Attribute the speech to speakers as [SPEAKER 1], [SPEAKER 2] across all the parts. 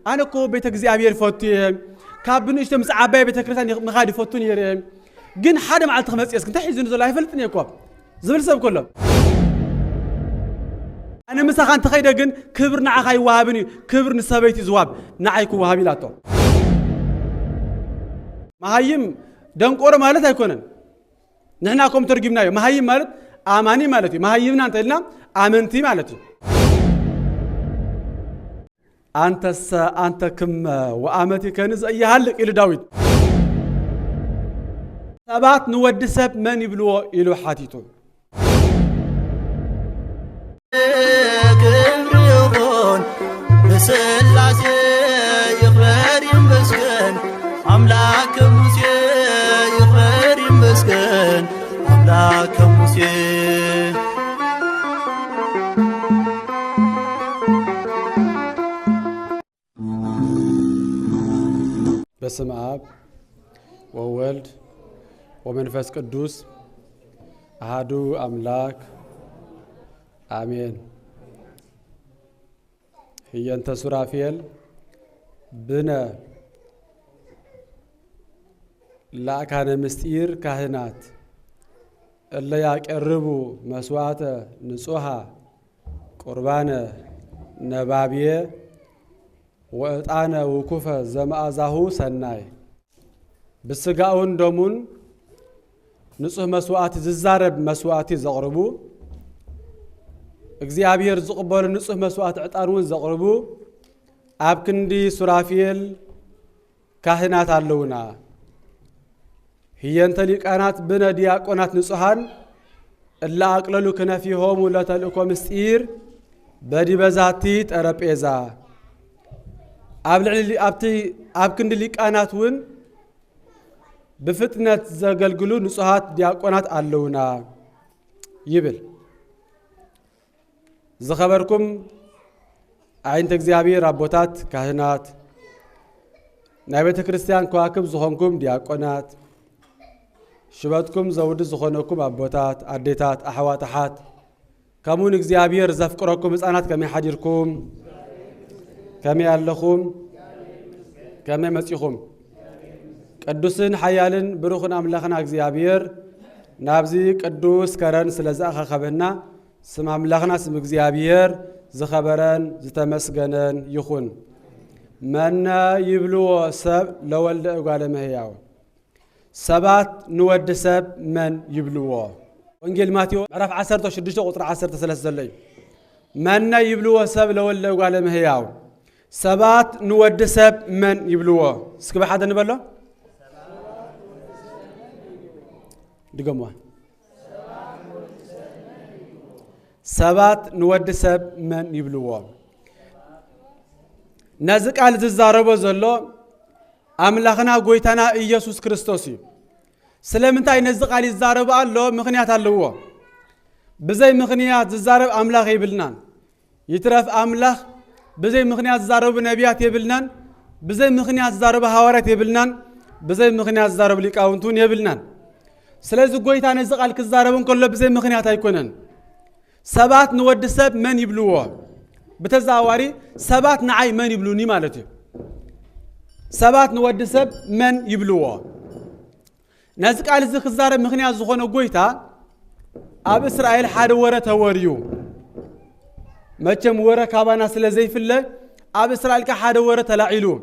[SPEAKER 1] أنا كو بيت እግዚአብሔር فوتي كابن إيش تمس عباية بيت كريستيان مخادي فوتوني يريم جن حدا مع التخمس يسكن تحيزون زول هيفلتني يا كوب زبل سب كله أنا مسخان تخيل جن كبر نعاي وهابني كبر نسبيتي زواب نعايكو وهابي لاتو مهايم دنقور مالت هيكونن نحنا كم ترجمناه مهايم مالت آماني مالتي مهايمنا أنت لنا آمنتي مالتي أنت كم وآمتي كنز أي هلك إلى داود سبات نود سب من يبلو إلو حاتيتو
[SPEAKER 2] كبريون بسلاسي يخبر يمسكن أملاك موسى يخبر يمسكن أملاك موسى
[SPEAKER 1] بسم آب وولد ومنفس قدوس أحدو أملاك آمين هي أنت سرافيل بنا لا كان مستير كهنات اللي يقربوا مسوات نصوها قربان نبابيه وأنا وكفة زمأزه سناي بسجاون دمون نصه مسوات ززارب مسوات زقربو እግዚአብሔር ዝቕበሉ ንጹህ መስዋዕት ዕጣኑን ዘቕርቡ ኣብ ክንዲ ሱራፊል ካህናት ኣለውና ህየንተ ሊቃናት ብነ ዲያቆናት ንጹሃን እላ ኣቅለሉ ክነፊሆሙ ለተልእኮ ምስጢር በዲበዛቲ ጠረጴዛ ኣብ ክንዲ ሊቃናት ውን ብፍጥነት ዘገልግሉ ንጹሃት ዲያቆናት ኣለውና ይብል زخبركم عين تجزيابي ربوتات كهنات نبيت كريستيان كواكب زخونكم دياقونات شباتكم زود زخونكم أبوتات أديتات أحواتحات كمون إجزيابير زفقركم إسانات كمي حجركم كمي ألخم كمي مسيخم قدوسن حيالن بروخن أملاخنا إجزيابير نابزي قدوس كرن سلزاخ خبرنا سم أملاخنا سم إجزيابير زخبرن زتمسجنن يخون من يبلو سب لولد قال مهياو سبات نود سب من يبلوه انجيل ماتيو عرف 10 شدشو قطر 10 3 من يبلوه سب لولد قال مهياو سبات نود سب من يبلوه سكب حدا نبله دقموا سبات نود سب من يبلوه نزك على الزاربو زلو أملاخنا قويتنا إيسوس كريستوسي سلامنتاي نزق على الزارب الله مخنيات اللوه بزي مخنيات الزارب أملاخ يبلنان يترف أملاخ بزي مخنيات الزارب نبيات يبلنان بزي مخنيات الزارب هوارات يبلنان بزي مخنيات الزارب ليكاونتون يبلنان سلازو قويتنا نزق على الزاربون كله بزي مخنيات هيكونن سبات نود سب من يبلوه بتزاوري سبات نعي من يبلوني مالتي سبات نود سب من يبلوه نازك على زخ الزارب مخنيات زخونه قويتا أب إسرائيل حاد ورا توريو ما كم ورا كابانا سلا زي في الله أب إسرائيل كحاد ورا تلاعيلو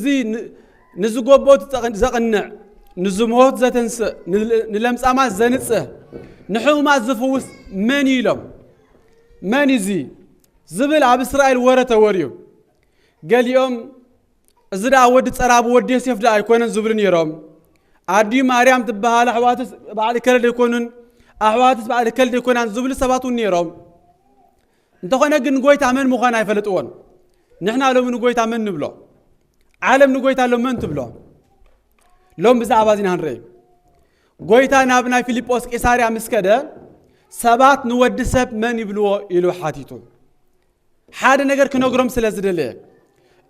[SPEAKER 1] زي نزقوبوت زقنع نزموت زتنس نلمس أماس زنسه نحوما زفوس من يلو من يزي زبل عب إسرائيل ورا توريو قال يوم زرع ودت أراب ودي سيف دا يكونن زبلن يروم عدي مريم تبها لحواتس بعد كل يكونن أحواتس بعد كل يكونن زبل سباتون يروم انت خنا جن قوي تعمل مخانا يفلتون نحنا لو من قوي تعمل نبلا عالم نقوي تعلم من تبلا لوم بزع بازين هنري قوي تانا ابنا فيليبوس كيساريا مسكده سبات نود سب من يبلو يلو حاتيتو حاد نجر كنوغرم سلازدله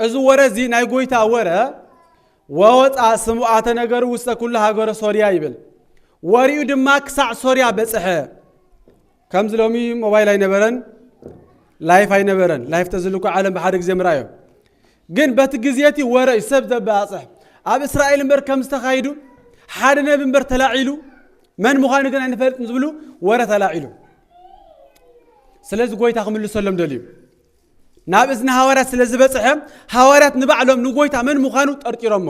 [SPEAKER 1] ازو ورزي ناي قويتا ورا ووطا سمعات نجر وسط كل هاغور سوريا يبل وريو دماك ساع سوريا بصحه كم زلومي موبايل اي نبرن لايف አይነበረን ላይፍ ተዝልኩ ዓለም በሓደ ግዜ ምራዮ ግን በት ግዜቲ ወረይ ሰብ ዘባጽሕ ኣብ እስራኤል እምበር ከም ዝተኻይዱ ሓደ ነብ እምበር ተላዒሉ መን ምዃኑ ግን ኣይንፈልጥን ዝብሉ ወረ ተላዒሉ ስለዚ ጎይታ ክምልሰሎም ደልዩ ናብ እዝኒ ሃዋርያት ስለ ዝበፅሐ ሃዋርያት ንባዕሎም ንጎይታ መን ምዃኑ ጠርጢሮሞ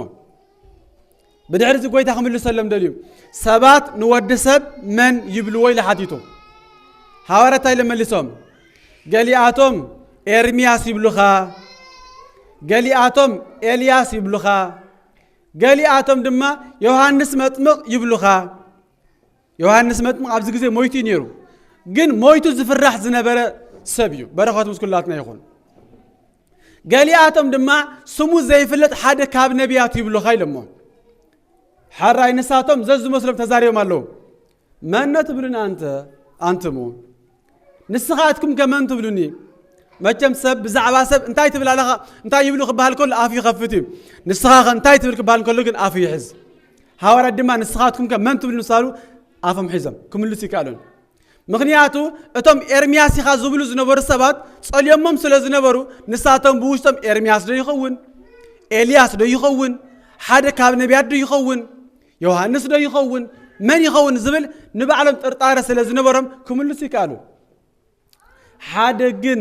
[SPEAKER 1] ብድሕሪ እዚ ጎይታ ክምልሰሎም ደልዩ ሰባት ንወዲ ሰብ መን ይብልዎ ኢሉ ሓቲቱ ሃዋርያት ኢሎም መሊሶም ገሊኣቶም ኤርምያስ ይብሉኻ ገሊኣቶም ኤልያስ ይብሉኻ ገሊኣቶም ድማ ዮሐንስ መጥምቕ ይብሉኻ ዮሐንስ መጥምቕ ኣብዚ ግዜ ሞይቱ ነይሩ ግን ሞይቱ ዝፍራሕ ዝነበረ ሰብ እዩ በረኸት ምስኩላትና ይኹን ገሊኣቶም ድማ ስሙ ዘይፍለጥ ሓደ ካብ ነቢያት ይብሉኻ ኢሎሞ ሓራይ ንሳቶም ዘዝመስሎም ተዛሪቦም ኣለዉ መነ ትብሉኒ አንትሙ ንስኻትኩም ከመን ትብሉኒ መቸም ሰብ ብዛዕባ ሰብ እንታይ ትብል ኣለኻ እንታይ ይብሉ ክበሃል ከሎ ኣፍ ይኸፍት እዩ ንስኻ ኸ እንታይ ትብል ክበሃል ከሎ ግን ኣፍ ይሕዝ ሃዋርያት ድማ ንስኻትኩም ከመን ትብሉ ንሳሉ ኣፎም ሒዞም ክምልሱ ይከኣሉን ምክንያቱ እቶም ኤርምያስ ኢኻ ዝብሉ ዝነበሩ ሰባት ጸልዮሞም ስለ ዝነበሩ ንሳቶም ብውሽጦም ኤርምያስ ዶ ይኸውን ኤልያስ ዶ ይኸውን ሓደ ካብ ነቢያት ዶ ይኸውን ዮሐንስ ዶ ይኸውን መን ይኸውን ዝብል ንባዕሎም ጥርጣረ ስለ ዝነበሮም ክምልሱ ይከኣሉ ሓደ ግን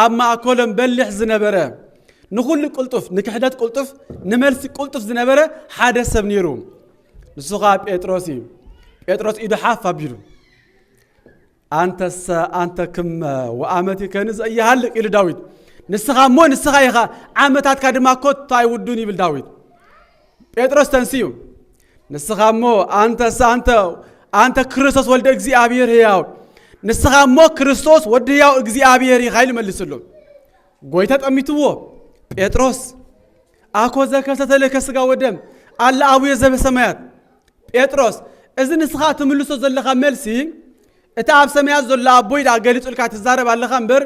[SPEAKER 1] ኣብ ማእከሎም በሊሕ ዝነበረ ንኹሉ ቁልጡፍ ንክሕደት ቁልጡፍ ንመልሲ ቁልጡፍ ዝነበረ ሓደ ሰብ ነይሩ ንሱ ኸዓ ጴጥሮስ እዩ ጴጥሮስ ኢዱ ሓፍ ኣቢሉ አንተ ክም ወአመቲ ከንዝ እያሃልቅ ኢሉ ዳዊት ንስኻ እሞ ንስኻ ኢኻ ዓመታትካ ድማ ኮታ ኣይውዱን ይብል ዳዊት ጴጥሮስ ተንስዩ ንስኻ እሞ አንተ ክርስቶስ ወልደ እግዚአብሔር ሕያው ንስኻ እሞ ክርስቶስ ወዲ ሕያው እግዚአብሔር ኢኻ ኢሉ መልስሉ ጎይታ ጠሚትዎ ጴጥሮስ ኣኮ ዘከሰተለከ ሥጋ ወደም ኣለ አቡየ ዘበሰማያት ጴጥሮስ እዚ ንስኻ ትምልሶ ዘለኻ መልሲ እቲ ኣብ ሰማያት ዘሎ ኣቦይ ዳ ገሊጹልካ ትዛረብ ኣለኻ እምበር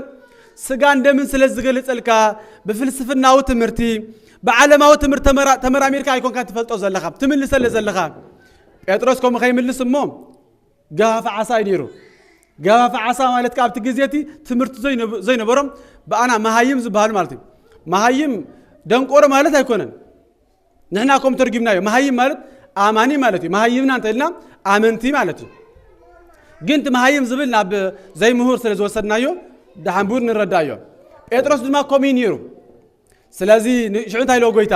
[SPEAKER 1] ስጋ እንደምን ስለ ዝገልጸልካ ብፍልስፍናዊ ትምህርቲ ብዓለማዊ ትምህርቲ ተመራሚርካ ኣይኮንካ ትፈልጦ ዘለኻ ትምልሰለ ዘለኻ ጴጥሮስ ከምኡ ከይምልስ እሞ ገፋፍ ዓሳ እዩ ነይሩ ገፋፍ ዓሳ ማለት ኣብቲ ግዜቲ ትምህርቲ ዘይነበሮም ብኣና መሃይም ዝበሃሉ ማለት እዩ መሃይም ደንቆሮ ማለት ኣይኮነን ንሕና ከም ተርጊምናዮ መሃይም ማለት ኣማኒ ማለት እዩ መሃይምና እንተኢልና ኣመንቲ ማለት እዩ ግን እቲ መሃይም ዝብል ናብ ዘይምሁር ስለ ዝወሰድናዮ ዳሓንቡር ንረዳዮ ጴጥሮስ ድማ ከምኡ ነይሩ ስለዚ ሽዑ እንታይ ኢልዎ ጎይታ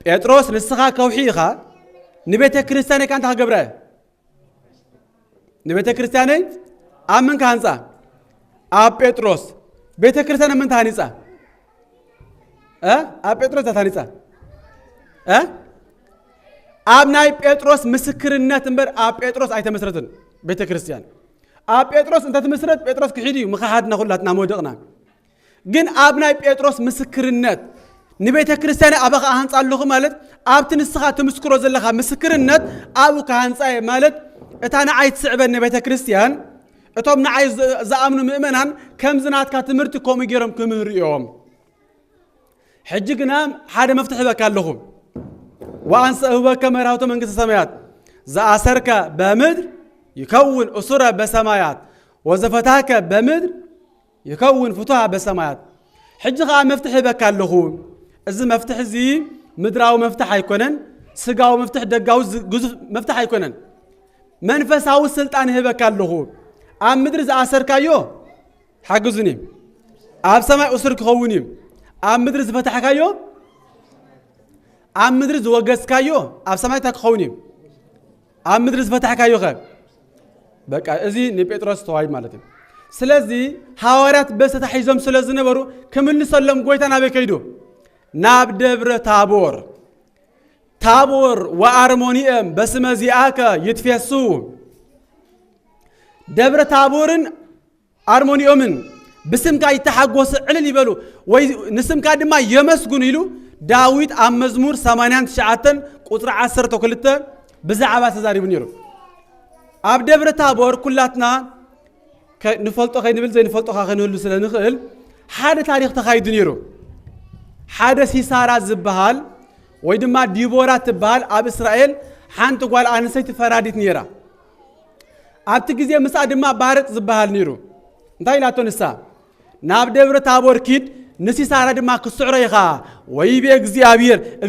[SPEAKER 1] ጴጥሮስ ንስኻ ከውሒ ኢኻ ንቤተ ክርስቲያነይ ካ እንታይ ክገብረ ንቤተ ክርስቲያነይ ኣብ ምን ካሃንፃ ኣብ ጴጥሮስ ቤተ ክርስቲያን ምን ታሃኒፃ ኣብ ጴጥሮስ ታሃኒፃ ኣብ ናይ ጴጥሮስ ምስክርነት እምበር ኣብ ጴጥሮስ ኣይተመስረትን ቤተ ክርስቲያን ኣብ ጴጥሮስ እንተትመስረት ጴጥሮስ ክሒድ እዩ ምኻሓድና ኩላትና መውደቕና ግን ኣብ ናይ ጴጥሮስ ምስክርነት ንቤተ ክርስቲያን ኣበኻ ሃንፃ ኣለኹ ማለት ኣብቲ ንስኻ ትምስክሮ ዘለኻ ምስክርነት ኣብኡ ካሃንፃ ማለት እታ ንዓይ ትስዕበኒ ቤተ ክርስቲያን እቶም ንዓይ ዝኣምኑ ምእመናን ከምዚ ናትካ ትምህርቲ ከምኡ ገይሮም ክምህሩ እዮም ሕጂ ግና ሓደ መፍትሒ በካ ኣለኹ ወአንሰ እህበከ መራህቶ መንግሥተ ሰማያት ዘአሰርከ በምድር ይከውን እሱረ በሰማያት ወዘፈታከ በምድር ይከውን ፍቱሃ በሰማያት ሕጂ ኸዓ መፍትሒ በካ ኣለኹ እዚ መፍትሒ እዚ ምድራዊ መፍትሒ ኣይኮነን ስጋዊ መፍትሒ ደጋዊ ግዙፍ መፍትሒ ኣይኮነን መንፈሳዊ ስልጣን ይህበካ ኣለኹ ኣብ ምድሪ ዝኣሰርካዮ ሓግዙኒ ኣብ ሰማይ እሱር ክኸውን እዩ ኣብ ምድሪ ዝፈታሕካዮ ኣብ ምድሪ ዝወገዝካዮ ኣብ ሰማይ ክኸውን እዩ ኣብ ምድሪ ዝፈታሕካዮ ኸ በቃ እዚ ንጴጥሮስ ተዋይ ማለት እዩ ስለዚ ሃዋርያት በስ ተታሒዞም ስለ ዝነበሩ ክምልሰሎም ጎይታ ናበይ ከይዱ ናብ ደብረ ታቦር ታቦር ወአርሞኒኤም በስመ ዚአከ ይትፌሱ ደብረ ታቦርን አርሞኒኤምን ብስምካ ይተሓጎስ ዕልል ይበሉ ወይ ንስምካ ድማ የመስጉን ኢሉ ዳዊት ኣብ መዝሙር 89 ቁጥሪ 12 ብዛዕባ ተዛሪቡ ነይሩ ኣብ ደብረ ታቦር ኩላትና ንፈልጦ ከይንብል ዘይንፈልጦ ከንህሉ ስለ ንኽእል ሓደ ታሪክ ተኻይዱ ነይሩ ሓደ ሲሳራ ዝበሃል ወይ ድማ ዲቦራ ትበሃል ኣብ እስራኤል ሓንቲ ጓል ኣንስተይቲ ፈራዲት ነይራ ኣብቲ ግዜ ምስኣ ድማ ባርቅ ዝበሃል ነይሩ እንታይ ኢላቶ ንሳ ናብ ደብረ ታቦር ኪድ ንሲሳራ ድማ ክስዕሮ ኢኻ ወይቤ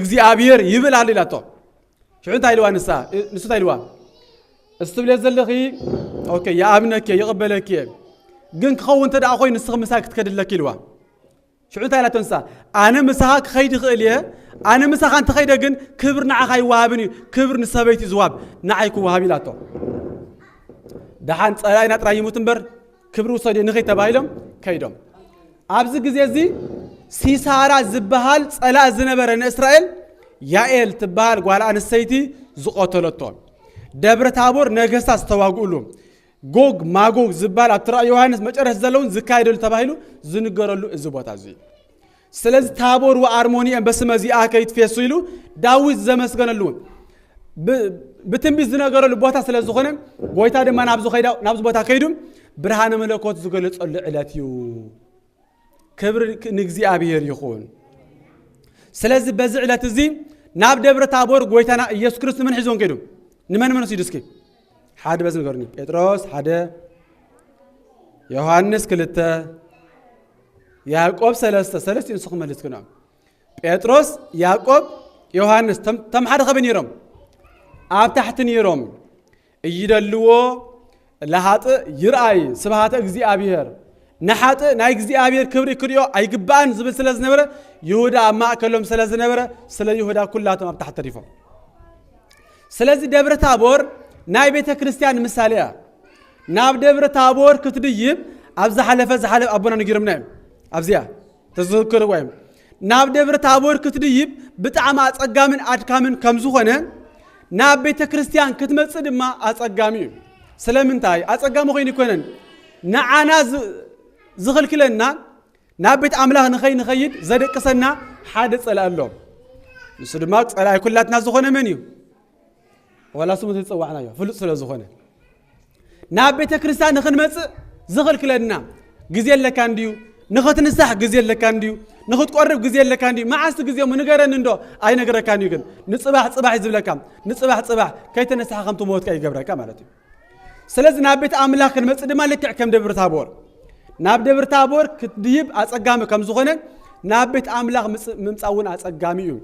[SPEAKER 1] እግዚአብሔር ይብል አለ ኢላቶ ሽዑ እንታይ ኢልዋ ንሱ እንታይ ኢልዋ እስትብለ ዘለኺ ኦኬ ይኣምነከ ይቕበለከ ግን ክኸውን ተደኣ ኮይኑ ንስኽ ምሳኻ ክትከድለክ ኢልዋ ሽዑ እንታይ ኢላቶ ንሳ ኣነ ምሳኻ ክኸይድ ይኽእል እየ ኣነ ምሳኻ እንተኸይደ ግን ክብር ንዓኻ ይወሃብን እዩ ክብር ንሰበይቲ ዝዋሃብ ንዓይ ክወሃብ ኢላቶ ደሓን ፀላኢና ጥራይ ይሙት እምበር ክብሪ ውሰድ ንኸይ ተባሂሎም ከይዶም ኣብዚ ግዜ እዚ ሲሳራ ዝበሃል ፀላእ ዝነበረ ንእስራኤል ያኤል ትበሃል ጓል ኣንስተይቲ ዝቆተለቶ ደብረ ታቦር ነገስታት ዝተዋግኡሉ ጎግ ማጎግ ዝበሃል ኣብ ትራእየ ዮሃንስ መጨረሻ ዘለውን ዝካየደሉ ተባሂሉ ዝንገረሉ እዚ ቦታ እዚ ስለዚ ታቦር ወአርሞኒየም በስመ እዚኣ ከይትፌሱ ኢሉ ዳዊት ዘመስገነሉ ብትንቢት ዝነገረሉ ቦታ ስለ ዝኾነ ጎይታ ድማ ናብዚ ቦታ ከይዱ ብርሃነ መለኮት ዝገለጸሉ ዕለት እዩ ክብሪ ንእግዚአብሔር ይኹን ስለዚ በዚ ዕለት እዚ ናብ ደብረ ታቦር ጎይታና ኢየሱስ ክርስቶስ ምን ሒዞን ከይዱ ንመን ወሲዱ እስኪ ሓደ በዚ ነገርኒ ጴጥሮስ ሓደ ዮሐንስ 2 ያዕቆብ 3 ንስኹም መልስክና ጴጥሮስ ያዕቆብ ዮሐንስ ተም ሓደ ኸበን ነይሮም ኣብ ታሕቲ ነይሮም እይደልዎ ለሃጥእ ይርአይ ስብሃተ እግዚአብሔር ንሓጥ ናይ እግዚአብሔር ክብሪ ክሪኦ ኣይግባእን ዝብል ስለ ዝነበረ ይሁዳ ኣብ ማእከሎም ስለ ዝነበረ ስለ ይሁዳ ኩላቶም ኣብ ታሕቲ ተሪፎም ስለዚ ደብረ ታቦር ናይ ቤተ ክርስቲያን ምሳሌ እያ ናብ ደብረ ታቦር ክትድይብ ኣብ ዝሓለፈ ኣቦና ነጊሮምና እዮም ኣብዚያ ተዘክርዋ እዮም ናብ ደብረ ታቦር ክትድይብ ብጣዕሚ ኣፀጋምን ኣድካምን ከም ዝኾነ ናብ ቤተ ክርስቲያን ክትመጽእ ድማ ኣፀጋሚ እዩ ስለምንታይ ኣፀጋሚ ኮይኑ ይኮነን ንዓና ዝኽልክለና ናብ ቤት ኣምላኽ ንኸይድ ዘደቅሰና ሓደ ፀላእ ኣሎ ንሱ ድማ ፀላኢ ኩላትና ዝኾነ መን እዩ ወላ ስሙ ተፀዋዕናዮ ፍሉጥ ስለ ዝኾነ ናብ ቤተ ክርስቲያን ንኽንመጽእ ዝኽልክለና ግዜ ኣለካ እንድዩ ንኽትንሳሕ ግዜ ኣለካ እንድዩ ንኽትቆርብ ግዜ ኣለካ እንድዩ መዓስቲ ግዜ ንገረኒ እንዶ ኣይነገረካ እንድዩ ግን ንፅባሕ ፅባሕ ዝብለካ ንፅባሕ ፅባሕ ከይተነሳሕ ከምቲ ሞትካ ይገብረካ ማለት እዩ ስለዚ ናብ ቤት ኣምላኽ ክንመጽእ ድማ ልክዕ ከም ደብረ ታቦር ናብ ደብረ ታቦር ክትድይብ ኣፀጋሚ ከም ዝኾነ ናብ ቤት ኣምላኽ ምምፃእ እውን ኣፀጋሚ እዩ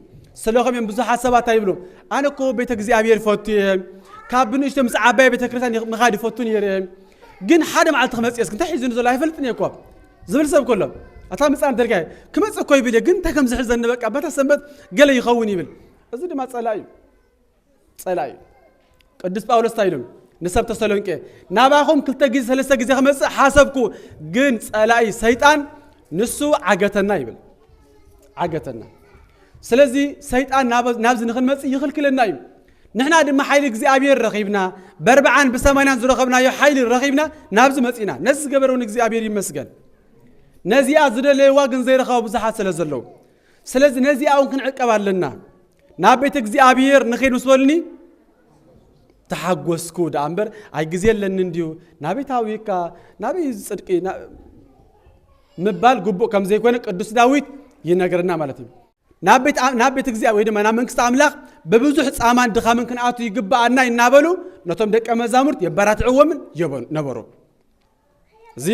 [SPEAKER 1] ስለኸም እዮም ብዙሓት ሰባት ኣይብሉ ኣነ እኮ ቤተ እግዚአብሔር ይፈቱ እየ ካብ ብንእሽቶ ምስ ዓባይ ቤተ ክርስቲያን ምኻድ ይፈቱ ነይረ ግን ሓደ መዓልቲ ክመፅእ እስኪ እንታይ ሒዙኒ ዘሎ ኣይፈልጥን እየ እኮ ዝብል ሰብ ከሎ ኣታ ምፃን ተልካ ክመፅእ እኮ ይብል ግን እንታይ ከም ዝሕዘኒ በቃ በታ ሰንበት ገለ ይኸውን ይብል እዚ ድማ ፀላእ እዩ ቅዱስ ጳውሎስ እንታይ ኢሎም ንሰብ ተሰሎንቄ ናባኹም 2 ጊዜ 3 ጊዜ ክመፅእ ሓሰብኩ ግን ፀላኢ ሰይጣን ንሱ ዓገተና ይብል ዓገተና ስለዚ ሰይጣን ናብዚ ንኽንመፅእ ይኽልክለና እዩ ንሕና ድማ ሓይሊ እግዚአብሔር ረኺብና በ40 ብ80 ዝረኸብናዮ ሓይሊ ረኺብና ናብዚ መፂና ነዚ ዝገበረውን እግዚአብሔር ይመስገን ነዚኣ ዝደለየዋ ግን ዘይረኸቡ ብዙሓት ስለ ዘለዉ ስለዚ ነዚኣ እውን ክንዕቀብ ኣለና ናብ ቤተ እግዚአብሔር ንኸይድ ምስ በሉኒ ተሓጐስኩ ዳ እምበር ኣይ ግዜ ኣለኒ እንድዩ ናበይታዊካ ናበይ ፅድቂ ምባል ግቡእ ከም ዘይኮነ ቅዱስ ዳዊት ይነገረና ማለት እዩ ናብ ቤተ እግዚአብሔር ወይ ድማ ናብ መንግስቲ ኣምላኽ በብዙሕ ፃማን ድኻምን ክንኣቱ ይግባአና ይናበሉ ነቶም ደቀ መዛሙርት የበራትዕዎምን ነበሩ እዚ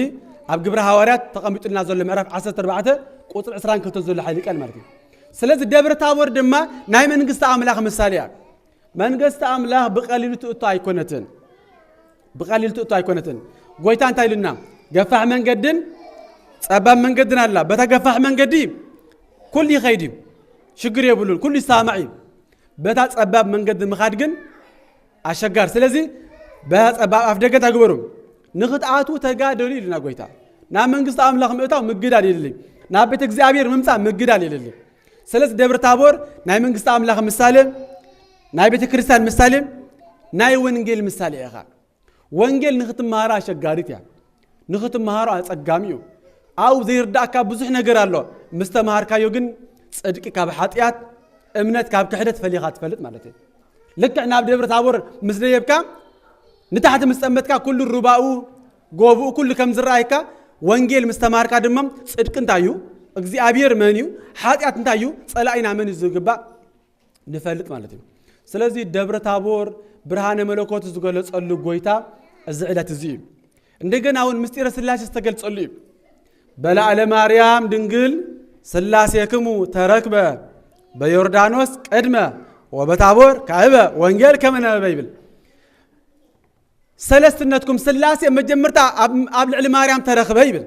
[SPEAKER 1] ኣብ ግብረ ሐዋርያት ተቐሚጡልና ዘሎ ምዕራፍ 14 ቁጥር 22 ዘሎ ሓይሊ ቃል ማለት እዩ ስለዚ ደብረ ታቦር ድማ ናይ መንግስቲ ኣምላኽ ምሳሌ እያ መንግስቲ ኣምላኽ ብቐሊሉ ትእቱ ኣይኮነትን ጎይታ እንታይ ኢሉና ገፋሕ መንገድን ፀባብ መንገድን ኣላ በታ ገፋሕ መንገዲ ኩሉ ይኸይድ ሽግር የብሉን ኩሉ ይሰማዕ በታ ፀባብ መንገዲ ምኻድ ግን ኣሸጋር ስለዚ በታ ፀባብ ኣፍ ደገ ተግበሩ ንኽትኣቱ ተጋደሉ ኢሉና ጎይታ ናብ መንግስቲ ኣምላኽ ምእታው ምግዳል የለልኝ ናብ ቤተ እግዚአብሔር ምምፃእ ምግዳል የለልኝ ስለዚ ደብረ ታቦር ናይ መንግስቲ ኣምላኽ ምሳሌ ናይ ቤተ ክርስቲያን ምሳሌ ናይ ወንጌል ምሳሌ ኢኻ ወንጌል ንኽትመሃሮ ኣሸጋሪት እያ ንኽትመሃሮ ኣፀጋሚ እዩ ኣው ዘይርዳእካ ብዙሕ ነገር ኣሎ ምስ ተመሃርካዮ ግን ጽድቂ ካብ ሓጢኣት እምነት ካብ ክሕደት ፈሊኻ ትፈልጥ ማለት እዩ ልክዕ ናብ ደብረ ታቦር ምስ ደየብካ ንታሕቲ ምስ ጠመትካ ኩሉ ሩባኡ ጎብኡ ኩሉ ከም ዝረኣይካ ወንጌል ምስ ተመሃርካ ድማ ጽድቂ እንታይ እዩ እግዚአብሔር መን እዩ ሓጢኣት እንታይ እዩ ፀላኢና መን እዩ ዝግባእ ንፈልጥ ማለት እዩ ስለዚ ደብረ ታቦር ብርሃነ መለኮት ዝገለጸሉ ጎይታ እዚ ዕለት እዚ እዩ እንደገና አሁን ምስጢረ ሥላሴ ተገልጸሉ በላዕለ ማርያም ድንግል ሥላሴክሙ ተረክበ በዮርዳኖስ ቀድመ ወበታቦር ካዕበ ወንጌል ከመነበበ ይብል ሰለስትነትኩም ሥላሴ መጀመርታ ኣብ ልዕሊ ማርያም ተረክበ ይብል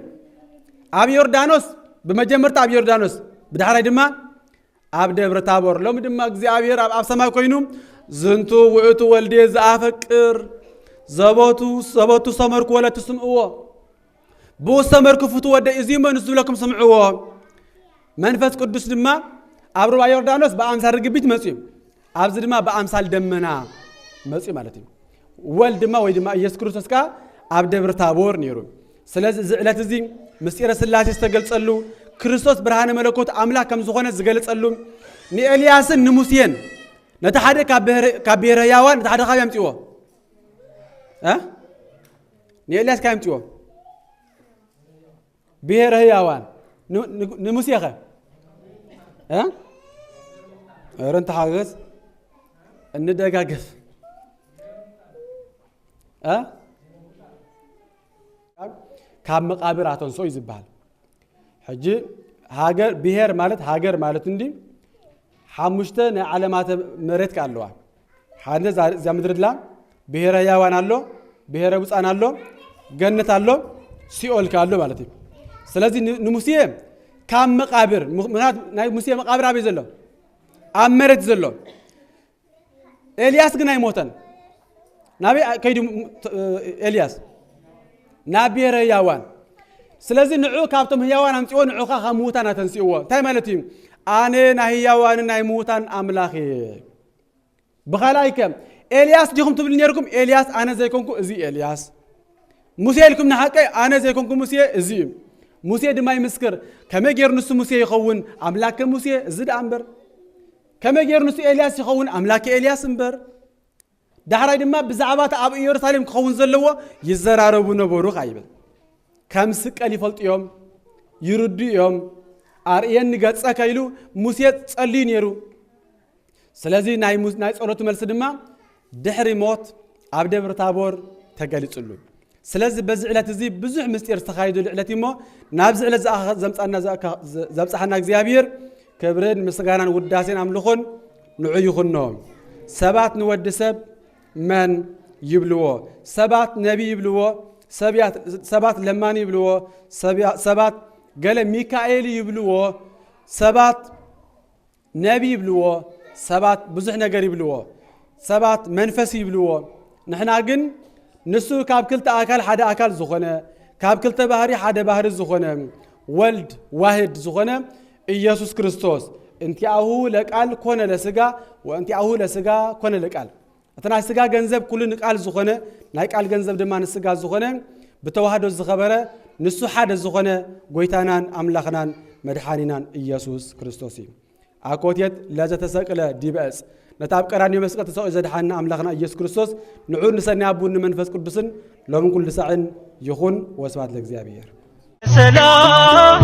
[SPEAKER 1] ኣብ ዮርዳኖስ በመጀመርታ ኣብ ዮርዳኖስ ብዳሕራይ ድማ ኣብ ደብረ ታቦር ሎም ድማ እግዚአብሔር ኣብ ሰማይ ኮይኑ ዝንቱ ውእቱ ወልዴ ዘአፈቅር ዘቦቱ ሰመርኩ ወለ ትስምዕዎ ብሰመርኩ ፍቱ ወደ እዚ መንስ ዝብለኩም ስምዕዎ መንፈስ ቅዱስ ድማ ኣብ ሩባ ዮርዳኖስ በአምሳል ርግቢት መጽዩ ኣብዚ ድማ በአምሳል ደመና መጽዩ ማለት እዩ ወልድ ድማ ወይ ድማ ኢየሱስ ክርስቶስ ካ ኣብ ደብረ ታቦር ነይሩ ስለዚህ ዝዕለት እዚ ምስጢረ ሥላሴ ዝተገልጸሉ ክርስቶስ ብርሃነ መለኮት አምላክ ከም ዝኾነ ዝገልጸሉ ንኤልያስን ንሙሴን ነቲ ሓደ ካብ ብሔረ ሕያዋን ነቲ ሓደ ካብ ያምጽዎ ንኤልያስ ካብ ያምጽዎ ብሔረ ሕያዋን ንሙሴ ኸ ረንተ ሓገዝ እንደጋገፍ ካብ መቃብር አተንሶ ይዝባል ሕጂ ሃገር ብሔር ማለት ሃገር ማለት እንዲ ሓሙሽተ ናይ ዓለማት መሬት ካለዋ ሓደ ዛ ምድርላ ብሔረ ሕያዋን አሎ ብሔረ ብፃን አሎ ገነት አሎ ሲኦል ካሎ ማለት እዩ ስለዚ ንሙሴ ካብ መቃብር ምክንያት ናይ ሙሴ መቃብር አበይ ዘሎ ኣብ መሬት ዘሎ ኤልያስ ግን ኣይሞተን ናበይ ከይዱ ኤልያስ ናብ ብሔረ ሕያዋን ስለዚህ ንዑ ካብቶም ሕያዋን አምጽኦ ንዑኻ ካብ ምውታን አተንስእዎ እንታይ ማለት እዩ ኣነ ናይ ሕያዋን ናይ ምውታን አምላኽ ብኻልኣይከ ኤልያስ ዲኹም ትብል ነርኩም ኤልያስ ኣነ ዘይኮንኩ እዚ ኤልያስ ሙሴ ኢልኩም ንሓቀይ ኣነ ዘይኮንኩ ሙሴ እዚ ሙሴ ድማ ይምስክር ከመይ ጌሩ ንሱ ሙሴ ይኸውን አምላክ ሙሴ እዚ ዳ እምበር ከመይ ጌሩ ንሱ ኤልያስ ይኸውን አምላክ ኤልያስ እምበር ዳሕራይ ድማ ብዛዕባ ኣብ ኢየሩሳሌም ክኸውን ዘለዎ ይዘራረቡ ነበሩ ይብል ከም ስቀል ይፈልጥዮም ይርዱ እዮም አርእየን ገጸከ ኢሉ ሙሴ ጸልዩ ነይሩ ስለዚ ናይ ጸሎቱ መልሲ ድማ ድሕሪ ሞት ኣብ ደብረ ታቦር ተገሊጹሉ ስለዚ በዚ ዕለት እዚ ብዙሕ ምስጢር ዝተኻይደሉ ዕለት እሞ ናብዚ ዕለት ዘብፅሓና እግዚአብሔር ክብርን ምስጋናን ውዳሴን አምልኾን ንዑ ይኹኖ ሰባት ንወዲ ሰብ መን ይብልዎ ሰባት ነቢ ይብልዎ ሰባት ለማኒ ይብልዎ ሰባት ገለ ሚካኤል ይብልዎ ሰባት ነቢ ይብልዎ ሰባት ብዙሕ ነገር ይብልዎ ሰባት መንፈስ ይብልዎ ንሕና ግን ንሱ ካብ ክልተ አካል ሓደ አካል ዝኾነ ካብ ክልተ ባህሪ ሓደ ባህሪ ዝኾነ ወልድ ዋህድ ዝኾነ ኢየሱስ ክርስቶስ እንቲአሁ ለቃል ኮነ ለስጋ ወእንቲአሁ ለስጋ ኮነ ለቃል እተና ስጋ ገንዘብ ኩሉ ንቃል ዝኾነ ናይ ቃል ገንዘብ ድማ ንስጋ ዝኾነ ብተዋህዶ ዝኸበረ ንሱ ሓደ ዝኾነ ጎይታናን አምላኽናን መድሓኒናን ኢየሱስ ክርስቶስ እዩ አኮቴት ለዘተሰቅለ ዲበጽ ነታብ ቀራንዮ መስቀል ተሰቅሎ ዘድሓና አምላኽና ኢየሱስ ክርስቶስ ንዑ ንሰኒ አቡን መንፈስ ቅዱስን ሎምን ኩሉ ሰዓን ይኹን ወስብሐት ለእግዚአብሔር ሰላም